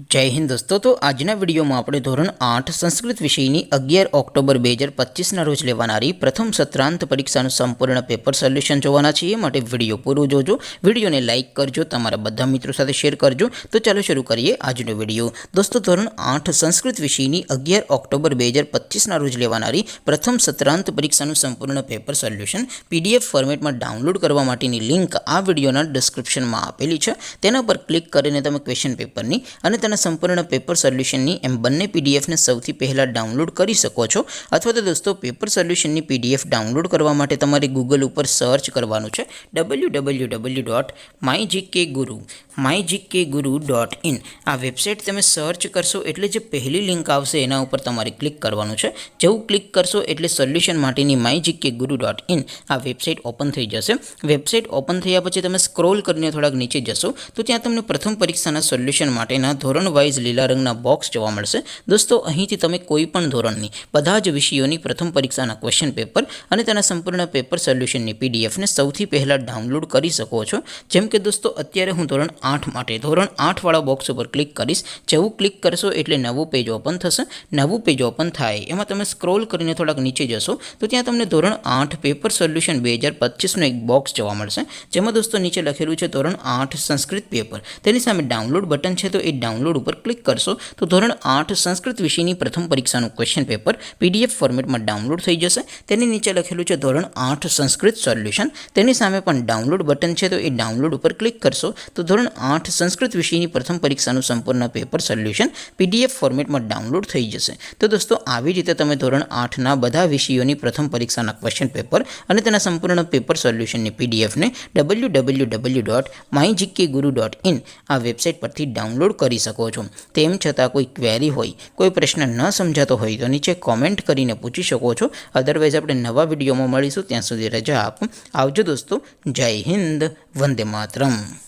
जय हिंद दोस्तों। तो आजना विडियो में આપણે ધોરણ 8 સંસ્કૃત વિષયની 11 ઓક્ટોબર 2025 ના રોજ લેવાનારી પ્રથમ સત્રાંત પરીક્ષાનું સંપૂર્ણ પેપર સોલ્યુશન જોવાના છીએ। માટે વિડિયો પૂરો જોજો, વિડિયોને લાઈક કરજો, તમારા બધા મિત્રો સાથે શેર કરજો। તો ચાલો શરૂ કરીએ આજનો વિડિયો। દોસ્તો ધોરણ 8 સંસ્કૃત વિષયની 11 ઓક્ટોબર 2025 ના રોજ લેવાનારી પ્રથમ સત્રાંત પરીક્ષાનું સંપૂર્ણ પેપર સોલ્યુશન પીડીએફ ફોર્મેટમાં ડાઉનલોડ કરવા માટેની લિંક આ વિડિયોના ડિસ્ક્રિપ્શનમાં આપેલી છે। તેના પર ક્લિક કરીને તમે ક્વેશ્ચન પેપરની અને संपूर्ण पेपर सोल्यूशन एम बने पीडीएफ ने सौथी पहला डाउनलॉड कर सको छो। अथवा तो दोस्तों पेपर सोल्यूशन पीडीएफ डाउनलॉड करवा माटे तमारे गूगल पर सर्च करवानुं छे www.mygkguru.in। आ वेबसाइट तमे सर्च करशो एटले जे पहली लिंक आवशे एना उपर तमारे क्लिक करवानुं छे। जेवुं क्लिक करशो एटले सोल्यूशन माटेनी mygkguru.in आ वेबसाइट ओपन थई जशे। वेबसाइट ओपन थया पछी तमे स्क्रॉल करीने थोड़ाक नीचे जशो तो त्यां तमने प्रथम परीक्षाना सोल्यूशन माटेना धोरण वाइज लीला रंगना बॉक्स जोवा मळशे। दोस्तों અહીંથી તમે કોઈપણ ધોરણની બધા જ વિષયોની પ્રથમ પરીક્ષાના ક્વેશ્ચન પેપર અને તેના સંપૂર્ણ પેપર સોલ્યુશનની પીડીએફ ને સૌથી પહેલા ડાઉનલોડ કરી શકો છો। જેમ કે દોસ્તો અત્યારે હું ધોરણ 8 માટે ધોરણ 8 વાળા બોક્સ ઉપર ક્લિક કરીશ। જેવું ક્લિક કરશો એટલે નવું પેજ ઓપન થશે। નવું પેજ ઓપન થાય એમાં તમે સ્ક્રોલ કરીને થોડાક નીચે જશો તો ત્યાં તમને ધોરણ 8 પેપર સોલ્યુશન 2025 નો એક બોક્સ જોવા મળશે। જેમાં દોસ્તો નીચે લખેલું છે ધોરણ 8 સંસ્કૃત પેપર, તેની સામે ડાઉનલોડ બટન છે તો એ डाउनलॉड पर क्लिक करशो तो धोरण 8 संस्कृत विषय की प्रथम परीक्षा क्वेश्चन पेपर पीडीएफ फॉर्मेट में डाउनलॉड थई जशे। तेनी नीचे लखेलुं छे धोरण 8 संस्कृत सोल्यूशन, तेनी सामे पण डाउनलॉड बटन छे तो ए डाउनलॉड पर क्लिक करशो तो धोरण 8 संस्कृत विषय की प्रथम परीक्षा संपूर्ण पेपर सोल्यूशन पीडीएफ फॉर्मेट में डाउनलॉड थई जशे। तो दोस्तों आवी रीते तमे धोरण 8 ना बधा विषयों प्रथम परीक्षा क्वेश्चन पेपर अने तेना संपूर्ण पेपर सोल्यूशन पीडीएफ ने www.mygkguru.in आ वेबसाइट परथी डाउनलॉड करी सको छो। तेम छतां कोई क्वेरी होय, कोई प्रश्न न समजातो होय तो नीचे कॉमेंट करीने पूछी शको छो। अदरवाइज आपणे नवा विडियोमां मळीशुं, त्यां सुधी रजा आपो। आवजो दोस्तों। जय हिंद, वंदे मातरम।